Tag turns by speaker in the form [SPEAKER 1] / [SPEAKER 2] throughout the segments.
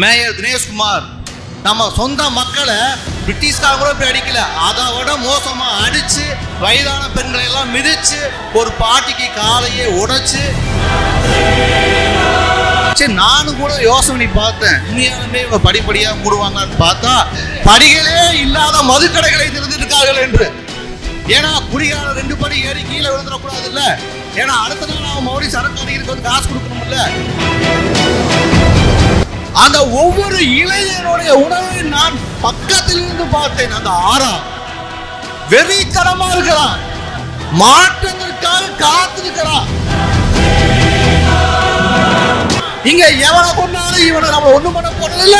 [SPEAKER 1] Mayor Dineshkumar நம்ம சொந்த மக்களை பிரிட்டிஷ்காரங்க கூட இப்படி அடிக்கல, அதை விட மோசமா அடிச்சு வயதான பெண்களை எல்லாம் மிதிச்சு ஒரு பாட்டிக்கு காலையே உடைச்சு. சரி, நானும் கூட யோசனை பண்ணி பார்த்தேன், உண்மையாலுமே இவங்க படிப்படியா மூடுவாங்கன்னு பார்த்தா படிகளே இல்லாத மதுக்கடைகளை திறந்துருக்கார்கள் என்று. ஏன்னா குடிகார 2 படி ஏறி கீழே விழுந்துடக்கூடாது இல்ல, ஏன்னா அடுத்த நாள் அவன் மறுபடியும் சரக்கு அடிக்கிறதுக்கு வந்து காசு கொடுக்கணும் இல்ல. அந்த ஒவ்வொரு இளைஞனுடைய உணவை நான் பக்கத்தில் இருந்து பார்த்தேன். அந்த ஆறா வெறித்தனமா இருக்கிறான், மாற்றங்களுக்காக காத்திருக்கிறான். இங்க எவனை கொண்டாலும் இவனை நம்ம ஒண்ணும் பண்ண போறது இல்ல.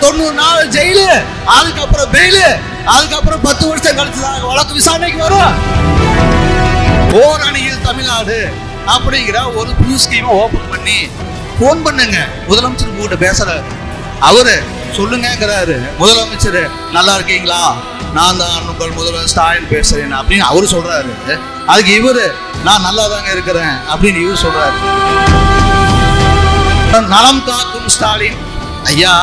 [SPEAKER 1] 90 நாள் ஜெயிலு, அதுக்கப்புறம் பெயிலு, அதுக்கப்புறம் 10 வருஷம் கழிச்சுதான் வழக்கு விசாரணைக்கு வரும். ஓரணியில் தமிழ்நாடு அப்படிங்கிற ஒரு புது ஸ்கீமை ஓபன் பண்ணி போன் பண்ணுங்க, முதலமைச்சர் உங்ககிட்ட பேசுறாரு. அவரு சொல்லுங்கிறாரு, முதலமைச்சர் நல்லா இருக்கீங்களா, நான் தான் உங்கள் முதல்வர் ஸ்டாலின் பேசுறேன் அப்படின்னு அவரு சொல்றாரு. அதுக்கு இவரு நான் நல்லா தாங்க இருக்கிறேன் அப்படின்னு இவரு சொல்றாரு. நலம் காக்கும் ஸ்டாலின், ஐயா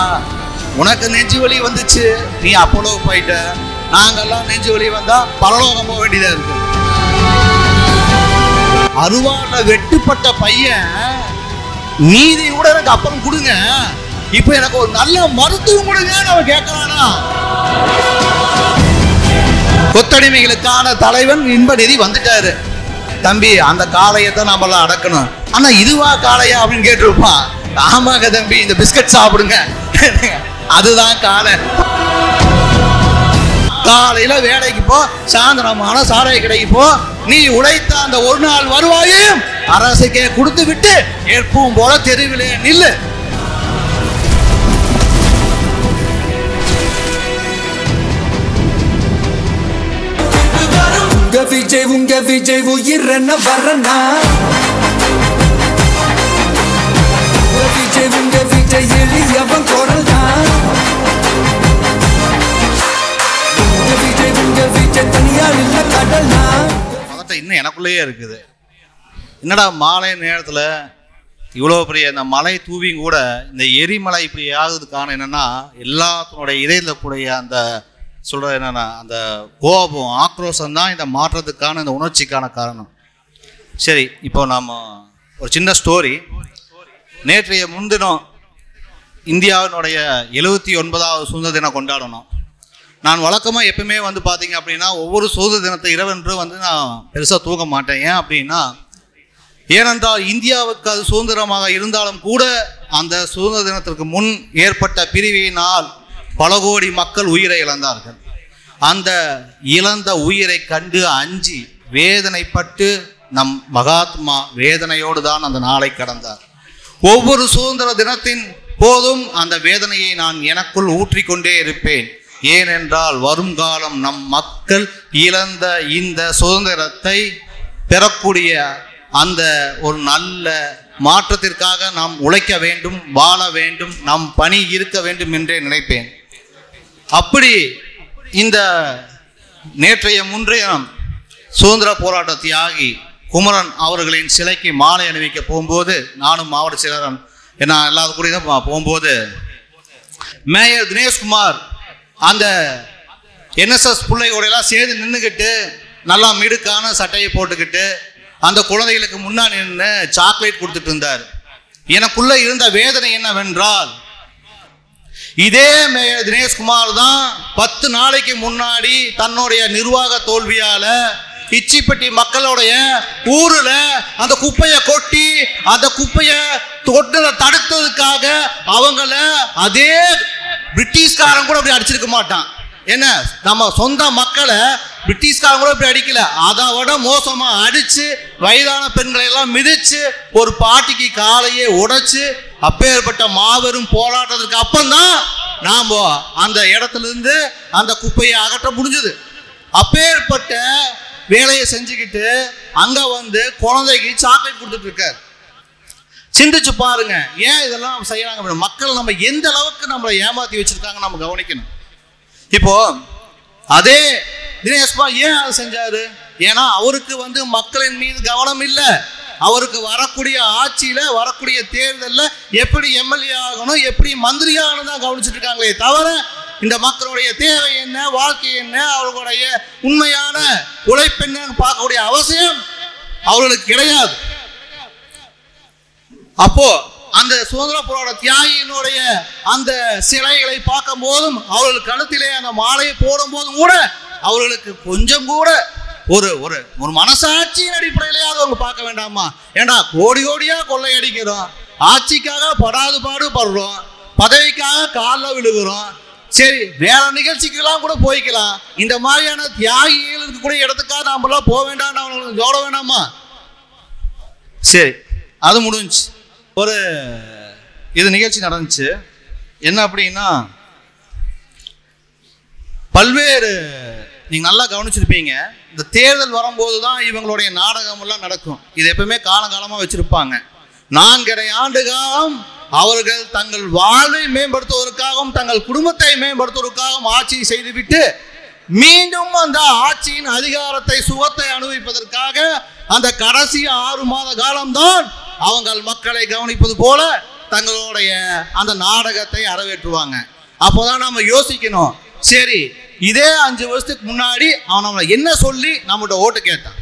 [SPEAKER 1] உனக்கு நெஞ்சு வலி வந்துச்சு, நீ அப்போலோ போயிட்ட, நாங்கெல்லாம் நெஞ்சு வலி வந்தா பரலோகம் போக வேண்டியதா இருக்கு. அருவால வெட்டுப்பட்ட பையன் நீதி கூட எனக்கு அப்புறம் கொடுங்க, இப்ப எனக்கு ஒரு நல்ல மருத்துவம் கொடுங்க அவன் கேட்கறானா. கொத்தடிமைகளுக்கான தலைவன் இன்ப நிதி வந்துட்டாரு. தம்பி அந்த காளையத்தை நம்மளாம் அடக்கணும், ஆனா இதுவா காளையா அப்படின்னு கேட்டிருப்பான். ஆமாங்க தம்பி, இந்த பிஸ்கட் சாப்பிடுங்க, அதுதான் காளை. காலையில வேலைக்கு போ, சாயந்தரமான சாராய கடைக்கு போ, நீ உழைத்த அந்த ஒரு நாள் வருவாயும் அரசுக்கே கொடுத்து விட்டு எப்பவும் போல தெருவிலே நில்லு.
[SPEAKER 2] உங்க விஜய் உயிர் என்ன வரனா, உங்க விஜய் எளியவன் குரல் தான், உங்க விஜய் தனியார் இல்ல கடல் தான்.
[SPEAKER 1] இன்னும் எனக்குள்ளேயே இருக்குது. என்னடா மாலை நேரத்துல இவ்வளவு பெரிய இந்த மலை தூவியும் கூட இந்த எரிமலை இப்படி ஆகுதுக்கான என்னன்னா, எல்லாத்தினுடைய இதயத்துல கூடிய அந்த சொல்றது என்னன்னா அந்த கோபம் ஆக்ரோஷம் தான் இந்த மாற்றத்துக்கான இந்த உணர்ச்சிக்கான காரணம். சரி, இப்போ நாம ஒரு சின்ன ஸ்டோரி. நேற்றைய முன்தினம் இந்தியாவினுடைய 79வது சுதந்திர தினம் கொண்டாடணும். நான் வழக்கமாக எப்பவுமே வந்து பார்த்தீங்க அப்படின்னா ஒவ்வொரு சுதந்திர தினத்தை இரவென்று வந்து நான் பெருசாக தூங்க மாட்டேன். ஏன் அப்படின்னா, ஏனென்றால் இந்தியாவுக்கு அது சுதந்திரமாக இருந்தாலும் கூட அந்த சுதந்திர தினத்திற்கு முன் ஏற்பட்ட பிரிவினால் பல கோடி மக்கள் உயிரை இழந்தார்கள். அந்த இழந்த உயிரை கண்டு அஞ்சி வேதனைப்பட்டு நம் மகாத்மா வேதனையோடு தான் அந்த நாளை கடந்தார். ஒவ்வொரு சுதந்திர தினத்தின் போதும் அந்த வேதனையை நான் எனக்குள் ஊற்றிக்கொண்டே இருப்பேன். ஏனென்றால் வருங்காலம் நம் மக்கள் இழந்த இந்த சுதந்திரத்தை பெறக்கூடிய அந்த ஒரு நல்ல மாற்றத்திற்காக நாம் உழைக்க வேண்டும், வாழ வேண்டும், நம் பணி இருக்க வேண்டும் என்றே நினைப்பேன். அப்படி இந்த நேற்றைய முன்றையம் சுதந்திர போராட்ட தியாகி குமரன் அவர்களின் சிலைக்கு மாலை அணிவிக்க போகும்போது நானும் மாவட்ட செயலரும் என்ன எல்லாரும் கூட போகும்போது மேயர் தினேஷ்குமார் அந்த என்எஸ்எஸ் பிள்ளைகளெல்லாம் சேர்ந்து நின்றுக்கிட்டு நல்லா மிடுக்கான சட்டையை போட்டுக்கிட்டு அந்த குழந்தைகளுக்கு முன்னாடி நின்று சாக்லேட் கொடுத்துட்டு இருந்தார். எனக்குள்ள இருந்த வேதனை என்னவென்றால், இதே மேயர் தினேஷ்குமார் தான் 10 நாளைக்கு முன்னாடி தன்னுடைய நிர்வாக தோல்வியால இச்சிப்பட்டி மக்களுடைய ஊருல அந்த குப்பையை கொட்டி அந்த குப்பையை தடுத்ததுக்காக அவங்கள அதே பிரிட்டிஷ்காரன் கூட அப்படி அடிச்சிருக்க மாட்டான். என்ன, நம்ம சொந்த மக்களை பிரிட்டிஷ்காரன் கூட இப்படி அடிக்கல, அதை விட மோசமா அடிச்சு வயதான பெண்களை எல்லாம் மிதிச்சு ஒரு பாட்டிக்கு காலையே உடைச்சு அப்பேற்பட்ட மாபெரும் போராட்டத்திற்கு அப்பந்தான் நாம அந்த இடத்துல இருந்து அந்த குப்பையை அகற்ற முடிஞ்சது. அப்பேற்பட்ட வேலையை செஞ்சுக்கிட்டு அங்க வந்து குழந்தைக்கு சாக்லேட் கொடுத்துட்டு இருக்காரு. சிந்திச்சு பாருங்க, ஏன் இதெல்லாம் செய்யறாங்க? மக்கள் நம்ம எந்த அளவுக்கு நம்மளை ஏமாத்தி வச்சிருக்காங்க நம்ம கவனிக்கணும். இப்போ அதே தினேஷ்குமார் ஏன் அதை செஞ்சாரு? ஏன்னா அவருக்கு வந்து மக்களின் மீது கவனம் இல்லை, அவருக்கு வரக்கூடிய ஆட்சியில வரக்கூடிய தேர்தலில் எப்படி எம்எல்ஏ ஆகணும், எப்படி மந்திரி ஆகணும் தான் கவனிச்சுட்டு இருக்காங்களே தவிர இந்த மக்களுடைய தேவை என்ன, வாழ்க்கை என்ன, அவர்களுடைய உண்மையான உழைப்பென்னு பார்க்கக்கூடிய அவசியம் அவர்களுக்கு கிடையாது. அப்போ அந்த சுதந்திர போராட்ட தியாகியினுடைய அந்த சிலைகளை பார்க்கும் போதும் அவர்கள் கழுத்திலே அந்த மாலையை போடும் போதும் கூட அவர்களுக்கு கொஞ்சம் கூட ஒரு ஒரு ஒரு மனசாட்சியின் அடிப்படையிலேயாவது அவங்க பார்க்க வேண்டாமா? ஏண்டா கோடி கோடியா கொள்ளையடிக்கிறோம், ஆட்சிக்காக படாது பாடு படுறோம், பதவிக்காக காலில் விழுகிறோம், சரி வேற நிகழ்ச்சிக்கெல்லாம் கூட போய்க்கலாம், இந்த மாதிரியான தியாகிகள் இருக்கக்கூடிய இடத்துக்காக நாமெல்லாம் போக வேண்டாம், அவங்களுக்கு ஜோட வேண்டாமா? சரி, அது முடிஞ்சு ஒரு இது நிகழ்ச்சி நடந்துச்சு. என்ன அப்படின்னா, பல்வேறு நீங்கள் நல்லா கவனிச்சிருப்பீங்க, இந்த தேர்தல் வரும்போது தான் இவங்களுடைய நாடகம் எல்லாம் நடக்கும். இது எப்பவுமே காலகாலமாக வச்சிருப்பாங்க. 4.5 ஆண்டு காலம் அவர்கள் தங்கள் வாழ்வை மேம்படுத்துவதற்காகவும் தங்கள் குடும்பத்தை மேம்படுத்துவதற்காகவும் ஆட்சியை செய்துவிட்டு மீண்டும் அந்த ஆட்சியின் அதிகாரத்தை சுகத்தை அனுபவிப்பதற்காக அந்த கடைசி 6 மாத காலம்தான் அவங்கள் மக்களை கவனிப்பது போல தங்களுடைய அந்த நாடகத்தை அரவேற்றுவாங்க. அப்போதான் நம்ம யோசிக்கணும், சரி இதே 5 வருஷத்துக்கு முன்னாடி அவன் நம்மளை என்ன சொல்லி நம்மகிட்ட ஓட்டு கேட்டான்?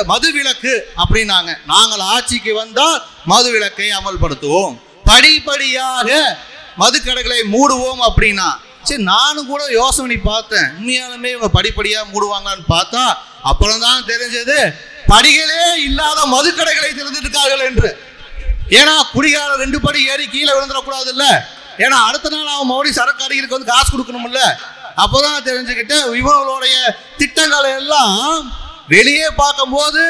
[SPEAKER 1] மது விலக்கு அப்படின்னாங்க. நாங்கள் ஆட்சிக்கு வந்தால் மது விலக்கை அமல்படுத்துவோம், படிப்படியாக மதுக்கடைகளை மூடுவோம் அப்படின்னா, சரி நானும் கூட யோசனை பண்ணி பார்த்தேன், உண்மையாலுமே இவங்க படிப்படியாக மூடுவாங்கன்னு பார்த்தா அப்புறம் தான் தெரிஞ்சது படிகளே இல்லாத மதுக்கடைகளை திறந்துட்டார்கள் என்று. ஏன்னா குடிகார 2 படி ஏறி கீழே விழுந்துடக்கூடாது இல்லை, ஏன்னா அடுத்த நாள் அவன் மறுபடியும் சரக்கு அடிக்கிறதுக்கு வந்து காசு கொடுக்கணும்ல. அப்போதான் தெரிஞ்சுக்கிட்டு இவங்களுடைய திட்டங்களை எல்லாம் வெளியே பார்க்கும்போது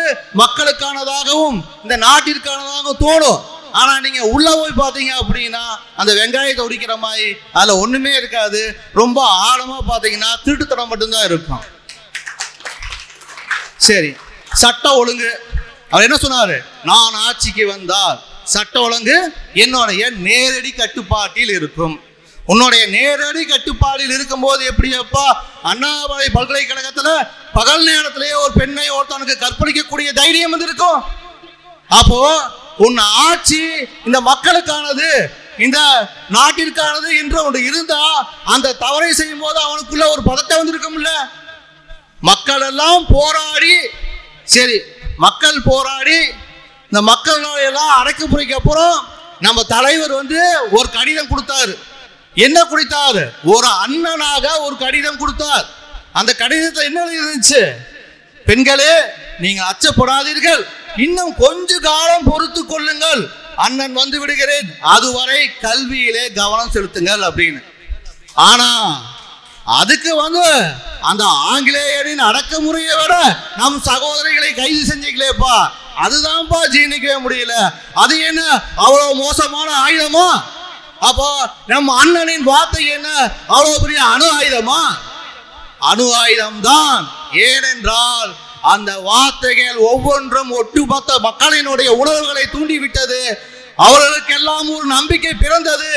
[SPEAKER 1] மக்களுக்கானதாகவும் இந்த நாட்டிற்கானதாகவும் தோணும். ஆனா நீங்க உள்ள போய் பார்த்தீங்க அப்படின்னா அந்த வெங்காயத்தை உரிக்கிற மாதிரி அதுல ஒண்ணுமே இருக்காது. ரொம்ப ஆழமா பார்த்தீங்கன்னா திருட்டுத்தனம் மட்டும்தான் இருக்கும். சரி, சட்ட ஒழுங்கு அவர் என்ன சொன்னாரு? நான் ஆட்சிக்கு வந்தால் சட்ட ஒழுங்கு என்னுடைய நேரடி கட்டுப்பாட்டில் இருக்கும். உன்னுடைய நேரடி கட்டுப்பாடில் இருக்கும்போது எப்படியப்பா அண்ணாமலை பல்கலைக்கழகத்துல பகல் நேரத்திலேயே ஒரு பெண்ணை ஒருத்தனுக்கு கற்பழிக்கக்கூடிய தைரியம் வந்து இருக்கும்? அப்போ உன் ஆட்சி இந்த மக்களுக்கானது, இந்த நாட்டிற்கானது என்று ஒன்று இருந்தா அந்த தவறை செய்யும் போது அவனுக்குள்ள ஒரு பதட்டம் வந்திருக்கும்ல. மக்கள் எல்லாம் போராடி, சரி மக்கள் போராடி இந்த மக்கள் எல்லாம் அடக்குமுறைக்கு அப்புறம் நம்ம தலைவர் வந்து ஒரு கடிதம் கொடுத்தாரு. என்ன கொடுத்தாரு? ஒரு அண்ணனாக ஒரு கடிதம் கொடுத்தார். அந்த கடிதத்தை என்ன இருந்துச்சு? பெண்களே நீங்க அச்சப்படாதீர்கள், இன்னும் கொஞ்ச காலம் பொறுத்து கொள்ளுங்கள், அண்ணன் வந்து விடுகிறேன், அதுவரை கல்வியிலே கவனம் செலுத்துங்கள் அப்படின்னு. ஆனா அதுக்கு வந்து அந்த ஆங்கிலேயரின் அடக்குமுறையை விட நம் சகோதரிகளை கைது செஞ்சீங்களேப்பா, அதுதான்ப்பா ஜீர்ணிக்கவே முடியல. அது என்ன அவ்வளவு மோசமான ஆயுதமா? அப்போ நம்ம அண்ணனின் வார்த்தை என்ன அவ்வளவு பெரிய அணு ஆயுதமா? அணு ஆயுதம் தான். ஏனென்றால் அந்த வார்த்தைகள் ஒவ்வொன்றும் ஒட்டுமொத்த மக்களினுடைய உணர்வுகளை தூண்டிவிட்டது. அவர்களுக்கெல்லாம் ஒரு நம்பிக்கை பிறந்தது.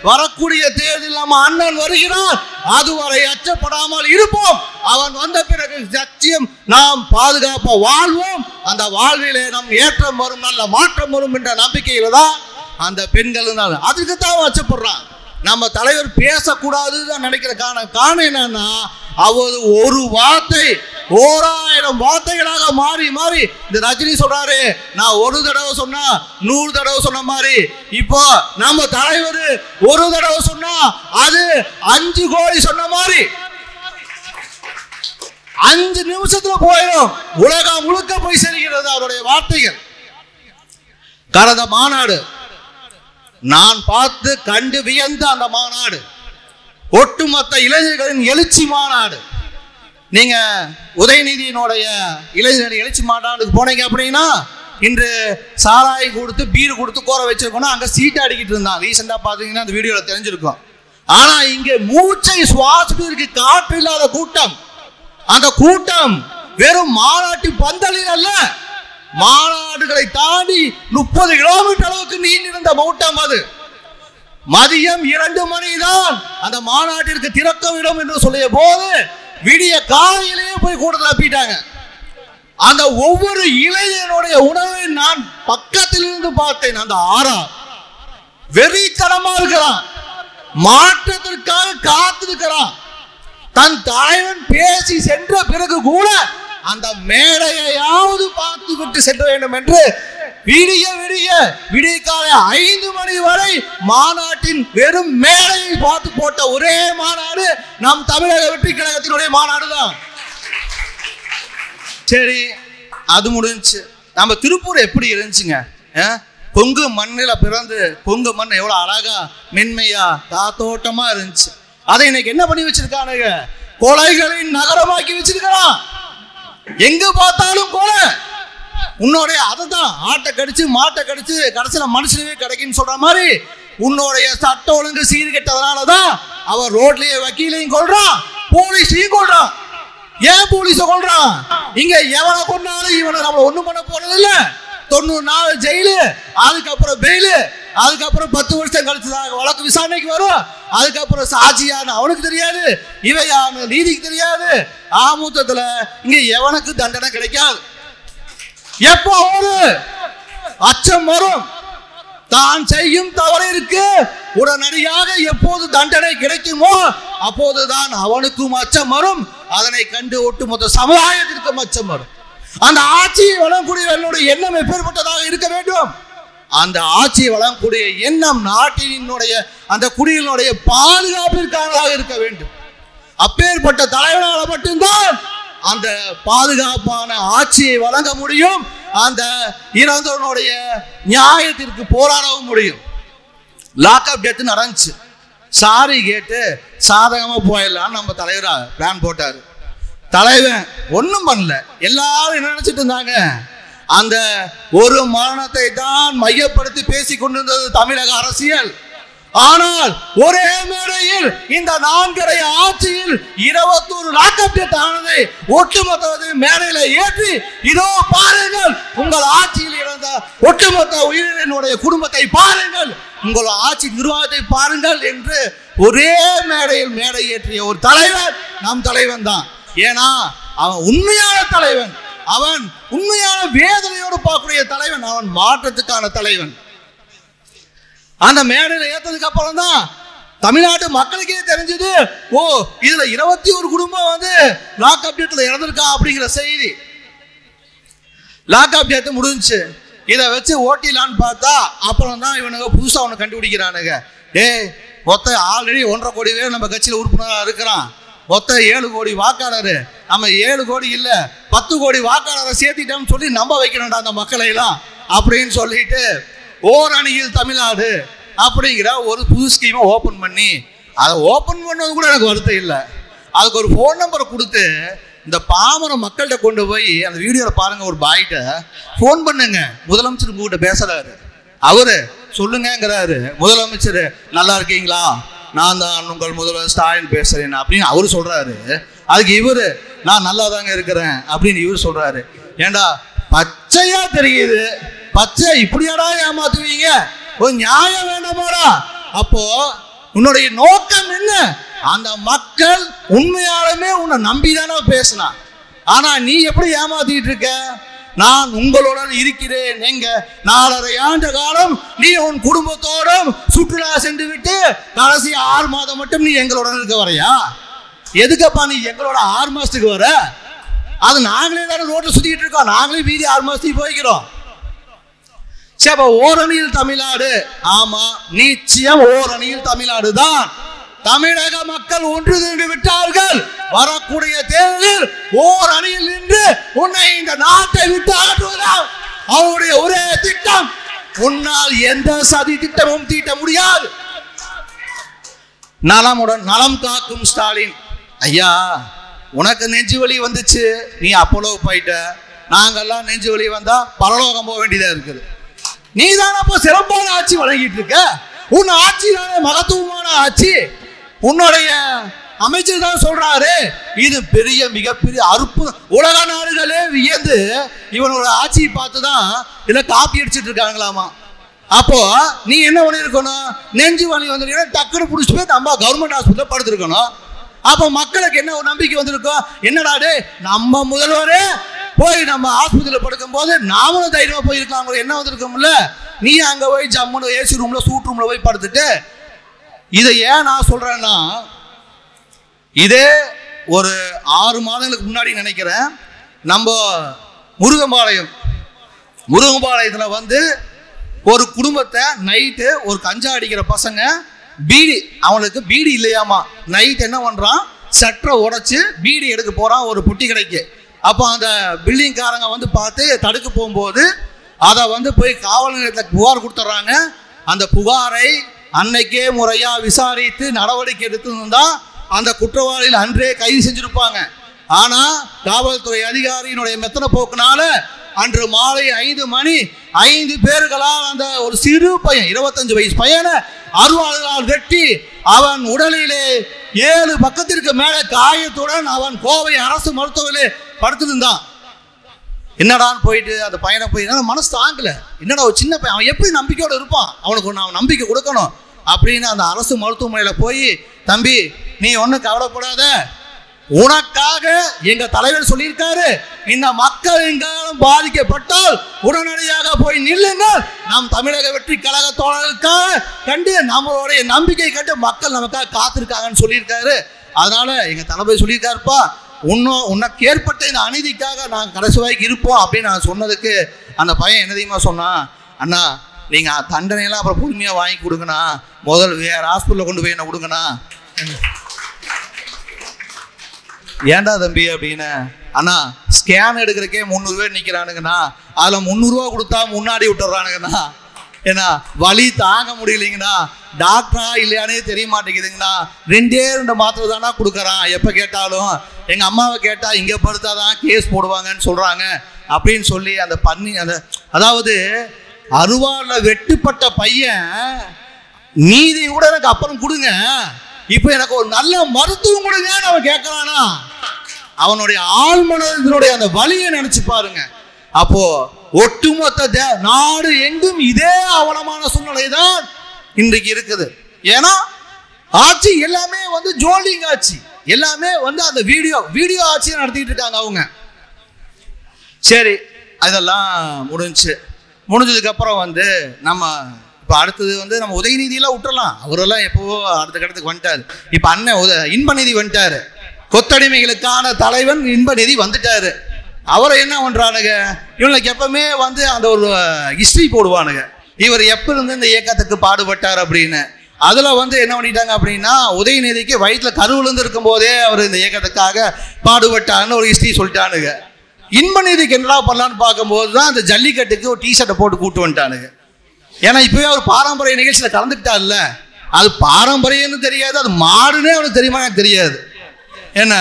[SPEAKER 1] வரக்கூடிய தேர்தலில் நம்ம அண்ணன் வருகிறார், அதுவரை அச்சப்படாமல் இருப்போம், அவன் வந்த பிறகு சத்தியம் நாம் பாதுகாப்ப வாழ்வோம், அந்த வாழ்விலே நம் ஏற்றம் வரும், நல்ல மாற்றம் வரும் என்ற நம்பிக்கையில தான் அந்த பெண்கள் அதுக்கு தான் அச்சப்படுறான். நம்ம தலைவர் பேசக்கூடாதுன்னு நினைக்கிற காரணம் என்னன்னா, அவர் ஒரு வார்த்தை 1000 வார்த்தைகளாக மாறி மாறி, இந்த ரஜினி சொல்றாரு நான் ஒரு தடவை சொன்னா 100 தடவை சொன்ன மாதிரி, இப்போ நம்ம தலைவர் ஒரு தடவை சொன்னா அது 5 கோடி சொன்ன மாதிரி 5 நிமிஷத்துல போயிடும், உலகம் முழுக்க போய் சேர்கிறது அவருடைய வார்த்தைகள். கடந்த மாநாடு நான் பார்த்து கண்டு வியந்த அந்த மாநாடு ஒட்டுமொத்த இளைஞர்களின் எழுச்சி மாநாடு. நீங்க உதயநிதியினுடைய இளைஞர் எழுச்சி மாநாடுக்கு போனீங்க அப்படின்னா இன்று சாராய் கொடுத்து பீர் கொடுத்து கோர வச்சிருக்கோம்னா அங்க சீட்டை அடிக்கிட்டு இருந்தான். ரீசெண்டா பாத்தீங்கன்னா அந்த வீடியோல தெரிஞ்சிருக்கும். ஆனா இங்க மூச்சை சுவாசிப்பதற்கு காற்று இல்லாத கூட்டம். அந்த கூட்டம் வெறும் மாநாட்டு பந்தலில் அல்ல, மாநாடுகளை தாண்டி 30 கிலோமீட்டர் அளவுக்கு நீண்டிருந்த கூட்டம். அது மதியம் 2 மணி தான் அந்த மாநாட்டிற்கு திறக்க விடும் என்று சொல்லிய போது விடிய காலையிலேயே போய் கூட்டத்தில் அப்பிட்டாங்க. அந்த ஒவ்வொரு இளைஞனுடைய உணவை நான் பக்கத்தில் இருந்து பார்த்தேன். அந்த ஆறா வெறித்தனமா இருக்கிறான், மாற்றத்திற்காக காத்திருக்கிறான். தன் தலைவன் பேசி சென்ற பிறகு கூட அந்த மேடையாவது பார்த்து விட்டு சென்ற வேண்டும் என்று விடிய விடிய விடிய காலை 5 மணி வரை மாநாட்டின் வெறும் மேடையை பார்த்து போட்ட ஒரே மாநாடு நம் தமிழக வெற்றி கழகத்தினுடைய மாநாடு தான். சரி, அது முடிஞ்சு. நம்ம திருப்பூர் எப்படி இருந்துச்சுங்க? கொங்கு மண்ணில் பிறந்து கொங்கு மண் எவ்வளவு அழகா மென்மையா காத்தோட்டமா இருந்துச்சு. அதை இன்னைக்கு என்ன பண்ணி வச்சிருக்கானுங்க? கொலைகளின் நகரமாக்கி வச்சிருக்கான். எங்க பார்த்தாலும் கொலை. உன்னுடைய அதுதான் ஆட்டை கடிச்சு மாட்டை கடிச்சு கடைசியில மனுஷனவே கிடைக்குன்னு சொல்ற மாதிரி உன்னுடைய சட்ட ஒழுங்கு சீர்கெட்டதுனாலதான் அவன் ரோட்லயே வக்கீலையும் கொள்றான், போலீஸையும் கொள்றான். ஏன் போலீஸ கொள்றான்? இங்க எவனை கொண்டாலும் இவனை நம்மள ஒண்ணும் பண்ண போறது இல்ல. 90 நாள் ஜெயிலு, அதுக்கப்புறம் பெயிலு, அதுக்கப்புறம் 10 வருஷம் கழிச்சு வழக்கு விசாரணைக்கு வரும். அதுக்கப்புறம் சாட்சியான அவனுக்கு தெரியாது, இவையான நீதிக்கு தெரியாது. ஆமூத்தத்துல இங்க எவனுக்கு தண்டனை கிடைக்காது. எப்போ ஒரு அச்சம் வரும், தான் செய்யும் தவறிற்கு உடனடியாக எப்போது தண்டனை கிடைக்குமோ அப்போதுதான் அவனுக்கும் அச்சம் வரும். அதனை கண்டு ஒட்டுமொத்த சமுதாயத்திற்கும் அச்சம் வரும். அந்த ஆட்சியை வழங்கக்கூடிய எண்ணம் எப்பேற்பட்டதாக இருக்க வேண்டும்? அந்த ஆட்சியை வழங்கக்கூடிய எண்ணம் நாட்டினுடைய அந்த குடியினுடைய பாதுகாப்பிற்கானதாக இருக்க வேண்டும். அப்பேற்பட்ட தலைவனால் மட்டும்தான் அந்த பாதுகாப்பான ஆட்சியை வழங்க முடியும். அந்த இறந்தவனுடைய நியாயத்திற்கு போராடவும் முடியும். லாக்அப் டெத் நடந்துச்சு, சாரி கேட்டு சாதகமா போயிடலாம் நம்ம தலைவரா பிளான் போட்டாரு. தலைவன் ஒன்றும் பண்ணல. எல்லாரும் என்ன நினைச்சிட்டு இருந்தாங்க? அந்த ஒரு மரணத்தை தான் மையப்படுத்தி பேசிக் கொண்டிருந்தது தமிழக அரசியல். ஆனால் ஒரே மேடையில் இந்த 4.5 ஆட்சியில் 21 லாக்அப் டெத் ஆனதை ஒட்டுமொத்த மேடையில ஏற்றி இதோ பாருங்கள், உங்கள் ஆட்சியில் இறந்த ஒட்டுமொத்த உயிரினுடைய குடும்பத்தை பாருங்கள், உங்கள் ஆட்சி நிர்வாகத்தை பாருங்கள் என்று ஒரே மேடையில் மேடை ஏற்றிய ஒரு தலைவர் நம் தலைவன் தான். ஏன்னா அவன் உண்மையான தலைவன், அவன் உண்மையான வேதனையோடு பார்க்கக்கூடிய தலைவன், அவன் மாற்றத்துக்கான தலைவன். அந்த மேடையில் ஏற்றதுக்கு அப்புறம் தான் தமிழ்நாட்டு மக்களுக்கே தெரிஞ்சது, ஓ இதுல 21 குடும்பம் வந்து லாக்அப் டெத்ல இறந்திருக்கா அப்படிங்கிற செய்தி. லாக்அப் டெத் முடிஞ்சுச்சு. இதை வச்சு ஓட்டிலான்னு பார்த்தா அப்புறம் தான் இவனுங்க புதுசா ஒன்று கண்டுபிடிக்கிறானுங்க. மொத்த ஆல்ரெடி 1.5 கோடி பேர் நம்ம கட்சியில் உறுப்பினராக இருக்கிறான். மொத்தம் 7 கோடி வாக்காளர். நம்ம 7 கோடி இல்ல 10 கோடி வாக்காளரை சேர்த்திட்டோம்னு சொல்லி நம்ப வைக்கணும்டா அந்த மக்களை எல்லாம் அப்படின்னு சொல்லிட்டு ஓரணியில் தமிழ்நாடு அப்படிங்கிற ஒரு புது ஸ்கீமை ஓப்பன் பண்ணி, அதை ஓப்பன் பண்ணது கூட எனக்கு வருத்தம் இல்லை. அதுக்கு ஒரு ஃபோன் நம்பரை கொடுத்து இந்த பாமர மக்கள்கிட்ட கொண்டு போய் அந்த வீடியோவில் பாருங்க, ஒரு பாய்கிட்ட ஃபோன் பண்ணுங்க, முதலமைச்சர் உங்ககிட்ட பேசுறாரு. அவரு சொல்லுங்கிறாரு, முதலமைச்சர் நல்லா இருக்கீங்களா, நான் தான் உங்கள் முதல்வர் ஸ்டாலின் பேசுறேன் அப்படின்னு அவரு சொல்றாரு. அதுக்கு இவரு நான் நல்லா தாங்க இருக்கிறேன் அப்படின்னு இவரு சொல்றாரு. ஏண்டா பச்சையா தெரியுது, பச்சை இப்படியாடா ஏமாத்துவீங்க? ஒரு நியாயம் வேண்டாமாடா? அப்போ உன்னுடைய நோக்கம் என்ன? அந்த மக்கள் உண்மையாலுமே உன்னை நம்பிதானே பேசினா. ஆனா நீ எப்படி ஏமாத்திட்டு இருக்க? நான் உங்களுடன் இருக்கிறேன், எங்க 4.5 ஆண்டு காலம் நீ உன் குடும்பத்தோடும் சுற்றுலா சென்று விட்டு கடைசி 6 மாதம் மட்டும் நீ எங்களுடன் இருக்க வரையா? எதுக்கப்பா நீ எங்களோட 6 மாசத்துக்கு வர? அது நாங்களே தானே ரோட்ல சுத்திட்டு இருக்கோம், நாங்களே வீதி 6 மாசத்துக்கு போய்க்கிறோம். சரி, ஓரணியில் தமிழ்நாடு. ஆமா, நிச்சயம் ஓரணியில் தமிழ்நாடு தான். தமிழக மக்கள் ஒன்று திரண்டு விட்டார்கள். வரக்கூடிய தேர்தலில் ஓர் அணியில் நின்று உன்னை இந்த நாட்டை விட்டு அகற்றுவதால் அவருடைய ஒரே திட்டம். உன்னால் எந்த சதி திட்டமும் தீட்ட முடியாது. நலமுடன் நலம் காக்கும் ஸ்டாலின் ஐயா, உனக்கு நெஞ்சு வலி வந்துச்சு, நீ அப்போலோ போயிட்ட. நாங்கெல்லாம் நெஞ்சு வலி வந்தா பரலோகம் போக வேண்டியதா இருக்குது. நீ தான் அப்போ சிறப்பான ஆட்சி வழங்கிட்டு இருக்க. உன் ஆட்சி தானே மகத்துவமான ஆட்சி. உன்னுடைய அமைச்சர் தான் சொல்றாரு, இது பெரிய மிகப்பெரிய அற்புதம், உலக நாடுகளே வியந்து இவனோட ஆட்சியை பார்த்துதான் இதுல காப்பி அடிச்சுட்டு இருக்காங்களாமா. அப்போ நீ என்ன பண்ணிருக்கணும்? நெஞ்சு வலி வந்து டக்குனு பிடிச்சி போய் நம்ம கவர்மெண்ட் ஹாஸ்பிட்டல் படுத்திருக்கணும். அப்போ மக்களுக்கு என்ன ஒரு நம்பிக்கை வந்திருக்கும்? என்னடா நம்ம முதல்வரே போய் நம்ம ஆஸ்பத்திரியில் படுக்கும் போது நாமளும் தைரியமா போயிருக்கலாம். என்ன வந்திருக்கோம்ல, நீ அங்க போய் ஜம்முன்னு ஏசி ரூம்ல சூட் ரூம்ல போய் படுத்துட்டு. இதை ஏன் நான் சொல்றேன்னா, இதே ஒரு 6 மாதங்களுக்கு முன்னாடி நினைக்கிறேன், நம்ம முருகம்பாளையத்தில் வந்து ஒரு குடும்பத்தை நைட்டு ஒரு கஞ்சா அடிக்கிற பசங்க பீடி, அவனுக்கு பீடி இல்லையாமா, நைட் என்ன பண்றான், சட்டரை உடைச்சு பீடி எடுக்க போறான் ஒரு புட்டி கடைக்கு. அப்போ அந்த பில்டிங்காரங்க வந்து பார்த்து தடுக்க போகும்போது அதை வந்து போய் காவல் நிலையத்தில் புகார் கொடுத்துட்றாங்க. அந்த புகாரை அன்னைக்கே முறையா விசாரித்து நடவடிக்கை எடுத்திருந்தா அந்த குற்றவாளிகள் அன்றே கைது செஞ்சிருப்பாங்க. ஆனா காவல்துறை அதிகாரியினுடைய மெத்தன போக்குனால அன்று மாலை 5 மணி 5 பேர்களால் அந்த ஒரு சிறு பையன் 25 வயசு பையனை அருவாளால் வெட்டி அவன் உடலிலே 7 பக்கத்திற்கு மேல காயத்துடன் அவன் கோவை அரசு மருத்துவமனையிலே படுத்திருந்தான். என்னடான்னு போயிட்டு அந்த பையனை போய் மனசு தாங்கல, என்னடா ஒரு சின்ன பையன், அவன் எப்படி நம்பிக்கையோடு இருப்பான், அவனுக்கு நான் நம்பிக்கை கொடுக்கணும் அப்படின்னு அந்த அரசு மருத்துவமனையில் போய், தம்பி நீ ஒன்றும் கவலைப்படாத, உனக்காக எங்க தலைவர் சொல்லியிருக்காரு, இந்த மக்கள் எங்காலும் பாதிக்கப்பட்டால் உடனடியாக போய் நில்லுங்கள், நம் தமிழக வெற்றி கழக தோழர்களுக்காக கண்டு நம்மளுடைய நம்பிக்கை கண்டு மக்கள் நமக்காக காத்திருக்காங்கன்னு சொல்லியிருக்காரு. அதனால எங்க தளபதி சொல்லியிருக்காருப்பா, உனக்கு ஏற்பட்ட இந்த அநீதிக்காக நான் கடைசி வரைக்கும் இருப்போம் அப்படின்னு நான் சொன்னதுக்கு அந்த பையன் என்ன தெரியுமா சொன்னான், அண்ணா நீங்க தண்டனையெல்லாம் அப்புறம் பொறுமையா வாங்கி கொடுங்கண்ணா, முதல் வேற ஹாஸ்பிட்டலில் கொண்டு போய் என்ன கொடுங்கண்ணா. ஏண்டா தம்பி அப்படின்னு, அண்ணா ஸ்கேன் எடுக்கிறக்கே 300 பேர் நிற்கிறானுங்கண்ணா, அதில் 300 ரூபா கொடுத்தா முன்னாடி விட்டுறானுங்கண்ணா, ஏன்னா வலி தாங்க முடியலைங்கண்ணா, டாக்டரா இல்லையானே தெரிய மாட்டேங்குதுங்கண்ணா, 2 மாத்திரை தானா கொடுக்குறான், எப்போ கேட்டாலும் எங்கள் அம்மாவை கேட்டால் இங்கே படுத்தாதான் கேஸ் போடுவாங்கன்னு சொல்கிறாங்க அப்படின்னு சொல்லி அந்த அதாவது அருவாரில் வெட்டுப்பட்ட பையன் நீதி கூட எனக்கு அப்புறம் கொடுங்க, இப்போ எனக்கு ஒரு நல்ல மருத்துவம் கொடுங்கன்னு அவன் கேட்கறானா, அவனுடைய ஆழ்மனத்தினுடைய அந்த வலியை நினைச்சு பாருங்க. அப்போ ஒட்டுமொத்த நாடு எங்கும் இதே அவலமான சூழ்நிலை தான் இன்றைக்கு இருக்குது. ஏன்னா ஆட்சி எல்லாமே வந்து ஜோலிங் ஆட்சி, எல்லாமே வந்து அந்த வீடியோ ஆட்சியை நடத்திட்டு இருக்காங்க அவங்க. சரி, அதெல்லாம் முடிஞ்சதுக்கு அப்புறம் வந்து நம்ம இப்போ அடுத்தது வந்து நம்ம உதயநிதியெல்லாம் விட்டுறலாம், அவரெல்லாம் எப்போவோ அடுத்த கட்டத்துக்கு வந்துட்டாரு. இப்போ அண்ணன் இன்பநிதி வந்துட்டாரு, கொத்தடிமைகளுக்கான தலைவன் இன்பநிதி வந்துட்டாரு. அவரை என்ன பண்றானுங்க, இவங்களுக்கு எப்பவுமே வந்து அந்த ஒரு ஹிஸ்டரி போடுவானுங்க, இவர் எப்ப இருந்து இந்த இயக்கத்துக்கு பாடுபட்டார் அப்படின்னு. அதுல வந்து என்ன பண்ணிட்டாங்க அப்படின்னா, உதயநிதிக்கு வயிற்றுல கருவிலிருந்து இருக்கும் போதே அவர் இந்த இயக்கத்துக்காக பாடுபட்டார்னு ஒரு ஹிஸ்டரி சொல்லிட்டானுங்க. இன்பநிதிக்கு என்னடா பண்ணலான்னு பார்க்கும்போது தான் அந்த ஜல்லிக்கட்டுக்கு ஒரு டிஷர்ட்டை போட்டு கூட்டு வந்துட்டானுங்க. ஏன்னா இப்பவே அவர் பாரம்பரிய நிகழ்ச்சியில் கலந்துக்கிட்டார்ல, அது பாரம்பரியம்னு தெரியாது, அது மாடுன்னே அவனுக்கு தெரியுமா எனக்கு தெரியாது. என்ன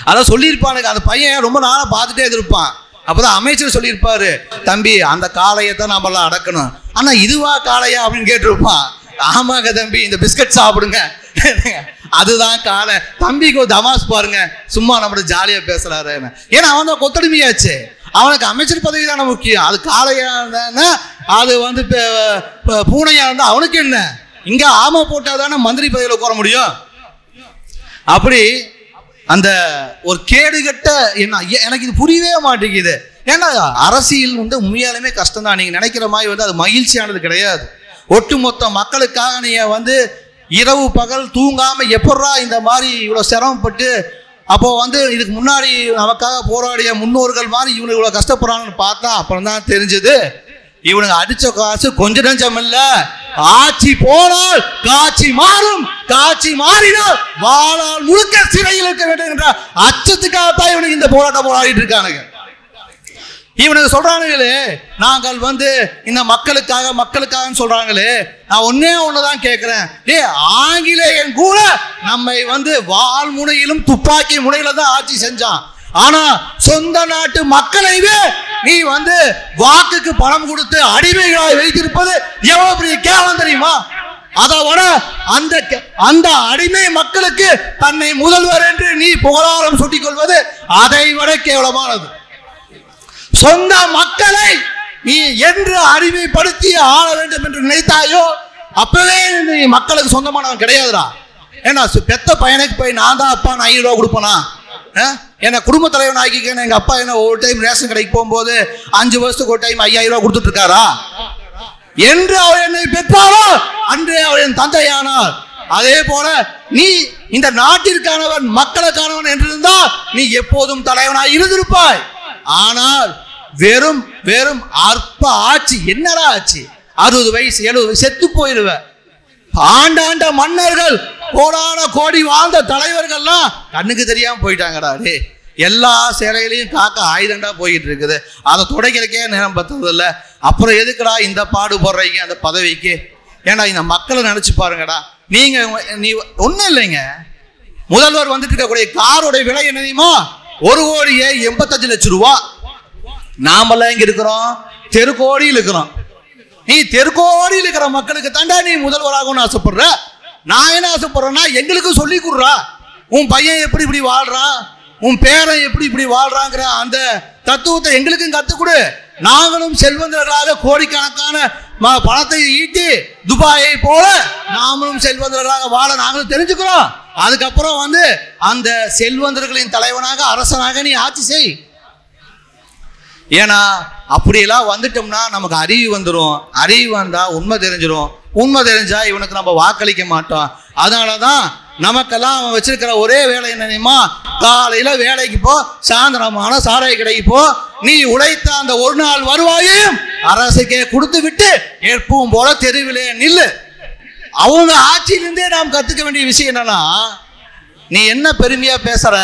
[SPEAKER 1] அதான் சொல்லியிருப்பானுங்க, அந்த பையன் ரொம்ப நாளாக பார்த்துட்டே இருப்பான். அப்போதான் அமைச்சர் சொல்லியிருப்பாரு, தம்பி அந்த காளையை தான் நாமெல்லாம் அடக்கணும். ஆனால் இதுவா காளையா அப்படின்னு கேட்டிருப்பான். ஆமாங்க தம்பி, இந்த பிஸ்கட் சாப்பிடுங்க, அதுதான் காளை. தம்பிக்கு ஒரு தமாஸ் பாருங்க, சும்மா நம்மளோட ஜாலியாக பேசுறாரு. ஏன்னா அவன் தான் கொத்தடிமையாச்சு, அவனுக்கு அமைச்சர் பதவி தானே முக்கியம். அது காளையா இருந்தா, அது வந்து பூனையா இருந்தா அவனுக்கு என்ன, இங்க ஆமை போட்டா தானே மந்திரி பதவியில் உட்கார முடியும். அப்படி அந்த ஒரு கேடுகட்ட என்ன, எனக்கு இது புரியவே மாட்டேங்குது. ஏன்னா அரசியல் வந்து உண்மையாலுமே கஷ்டம் தான், நீங்க நினைக்கிற மாதிரி வந்து அது மகிழ்ச்சியானது கிடையாது. ஒட்டுமொத்த மக்களுக்காக நீங்க வந்து இரவு பகல் தூங்காம எப்படா இந்த மாதிரி இவ்வளவு சிரமப்பட்டு, அப்போ வந்து இதுக்கு முன்னாடி நமக்காக போராடிய முன்னோர்கள் மாதிரி இவனுக்கு இவ்வளவு கஷ்டப்படுறான்னு பார்த்தா அப்புறம் தான் தெரிஞ்சது, இவனுக்கு அடிச்ச காசு கொஞ்ச நஞ்சம் இல்ல. ஆட்சி போனால் காட்சி மாறும், காட்சி மாறினால் வாழால் முழுக்க சிறையில் இருக்க வேண்டும் என்ற அச்சத்துக்காகத்தான் இவனுக்கு இந்த போராட்டம் போராடிட்டு இருக்கானுங்க. இவனுக்கு சொல்றானுங்களே, நாங்கள் வந்து இந்த மக்களுக்காக சொல்றாங்களே, நான் ஒண்ணுதான் கேட்கிறேன், ஆங்கிலேயன் கூட நம்மை வந்து வாள் முனையிலும் துப்பாக்கி முனையில தான் ஆட்சி செஞ்சான். ஆனா சொந்த நாட்டு மக்களைவே நீ வந்து வாக்குக்கு பணம் கொடுத்து அடிமைகளாய் வைத்திருப்பது எவ்வளவு பெரிய கேவலம் தெரியுமா? அதோட அந்த அடிமை மக்களுக்கு தன்னை முதல்வர் என்று நீ புகழாரம் சூட்டிக் கொள்வது அதை விட கேவலமானது. சொந்த மக்களை நீ என்று அடிமைப்படுத்தி ஆள வேண்டும் என்று நினைத்தாயோ அப்பவே நீ மக்களுக்கு சொந்தமானவன் கிடையாதுடா. ஏன்னா பெத்த பையனுக்கு போய் நான் தான் அப்பா நான் 5 ரூபா கொடுப்பனா, என்னை குடும்ப தலைவன் ஆக்கிக்கன்னு எங்க அப்பா என்ன ஒரு டைம் ரேஷன் கடைக்கு போகும்போது 5 வருஷத்துக்கு ஒரு டைம் 5000 ரூபாய் கொடுத்துட்டு இருக்காரா? என்று அவர் என்னை பெற்றாரோ அன்றே அவர் என் தந்தையானார். அதே போல நீ இந்த நாட்டிற்கானவன் மக்களுக்கானவன் என்றிருந்தால் நீ எப்போதும் தலைவனாய் இருந்திருப்பாய். ஆனால் வெறும் வெறும் அற்ப ஆட்சி. என்னடா ஆட்சி? 60 வயசு 70 வயசு செத்து போயிருவ. ஆண்டாண்ட மன்னர்கள் கோடான கோடி வாழ்ந்த தலைவர்கள்லாம் கண்ணுக்கு தெரியாம போயிட்டாங்கடா. டே எல்லா சேலைகளையும் காக்க ஆயுதண்டா போயிட்டு இருக்குது. அதை துடைக்கிறதுக்கே நேரம் பத்தது இல்லை. அப்புறம் எதுக்குடா இந்த பாடு போடுறீங்க அந்த பதவிக்கு? ஏன்னா இந்த மக்களை நினைச்சு பாருங்கடா. நீ ஒன்றும் இல்லைங்க. முதல்வர் வந்துட்டு இருக்கக்கூடிய காரோடைய விலை என்ன தெரியுமா? 1,85,00,000 ரூபா. நாமெல்லாம் இங்க இருக்கிறோம் தெருக்கோடியில் இருக்கிறோம். நீ தெருக்கோடியில் இருக்கிற மக்களுக்கு தாண்டா நீ முதல்வராகணும்னு ஆசைப்படுற. நான் என்ன ஆசைப்படுறேன்னா எங்களுக்கு சொல்லி கொடுறா. உன் பையன் எப்படி இப்படி வாழ்றான், உன் பேரன் எப்படி இப்படி வாழ்றாங்கிற அந்த தத்துவத்தை எங்களுக்கும் கற்றுக் கொடு. நாங்களும் செல்வந்தர்களாக கோடிக்கணக்கான பணத்தை ஈட்டி துபாயை போல நாமளும் செல்வந்தர்களாக வாழ நாங்களும் தெரிஞ்சுக்கிறோம். அதுக்கப்புறம் வந்து அந்த செல்வந்தர்களின் தலைவனாக அரசனாக நீ ஆட்சி செய். ஏன்னா அப்படியெல்லாம் வந்துட்டோம்னா நமக்கு அறிவு வந்துடும். அறிவு வந்தா உண்மை தெரிஞ்சிடும். உண்மை தெரிஞ்சா இவனுக்கு நம்ம வாக்களிக்க மாட்டோம். அதனாலதான் நமக்கெல்லாம் அவன் வச்சிருக்கிற ஒரே வேலை என்ன தெரியுமா? காலையில வேலைக்கு போ, சாயந்தரமான சாராய கடைக்கு போ, நீ உழைத்த அந்த ஒரு நாள் வருவாயையும் அரசுக்கே கொடுத்து விட்டு எப்பவும் போல தெருவிலே நில்லு. அவங்க ஆட்சியிலிருந்தே நாம் கத்துக்க வேண்டிய விஷயம் என்னன்னா, நீ என்ன பெருமையா பேசுற?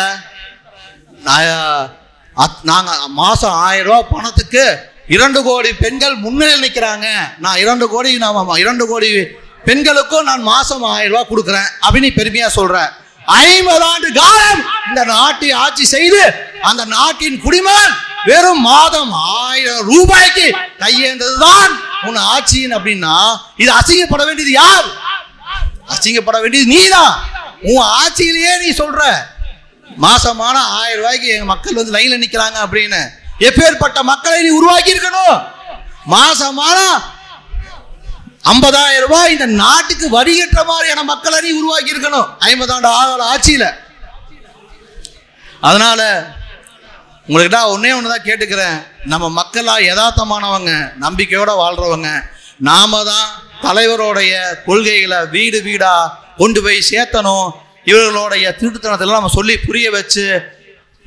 [SPEAKER 1] நாங்க மாசம் 1000 ரூபாய் பணத்துக்கு 2 கோடி பெண்கள் முன்னிலையில் நிற்கிறாங்க. நான் 2 கோடி பெண்களுக்கும் நான் மாசம் 1000 ரூபாய் கொடுக்குறேன் அப்படின்னு பெருமையா சொல்ற. 50 ஆண்டு காலம் இந்த நாட்டை ஆட்சி செய்து அந்த நாட்டின் குடிமகன் வெறும் மாதம் 1000 ரூபாய்க்கு கையேந்ததுதான் உன் ஆட்சியின் அப்படின்னா இது அசிங்கப்பட வேண்டியது யார்? அசிங்கப்பட வேண்டியது நீதான். உன் ஆட்சியிலேயே நீ சொல்ற மாசமான 1000 ரூபாய்க்கு எங்க மக்கள் வந்து லைன்ல நிக்கிறாங்க அப்படின்னு. எப்பேற்பட்ட மக்களை நீ உருவாக்கி இருக்கணும்? மாசமான 50,000 ரூபாய் இந்த நாட்டுக்கு வரி கட்டுற மாதிரியான மக்களை நீ உருவாக்கி இருக்கணும் 50 ஆண்டு ஆட்சியில. அதனால உங்கள்கிட்ட ஒன்னே ஒண்ணுதான் கேட்டுக்கிறேன். நம்ம மக்களா யதார்த்தமானவங்க, நம்பிக்கையோட வாழ்றவங்க. நாம தான் தலைவருடைய கொள்கைகளை வீடு வீடா கொண்டு போய் சேர்த்தணும். இவர்களுடைய திருட்டுத்தனத்தெல்லாம் நம்ம சொல்லி புரிய வச்சு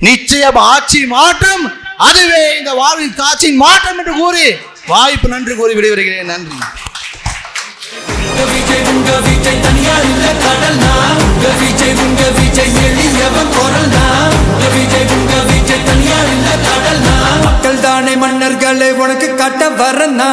[SPEAKER 1] நிச்சயம் ஆட்சி மாற்றம், அதுவே இந்த வாழ்வின் காட்சியின் மாற்றம் என்று கூறி வாய்ப்பு நன்றி கூறி விடைபெறுகிறேன். நன்றி.
[SPEAKER 2] மக்கள் தானே மன்னர்களை உனக்கு காட்ட வரனா?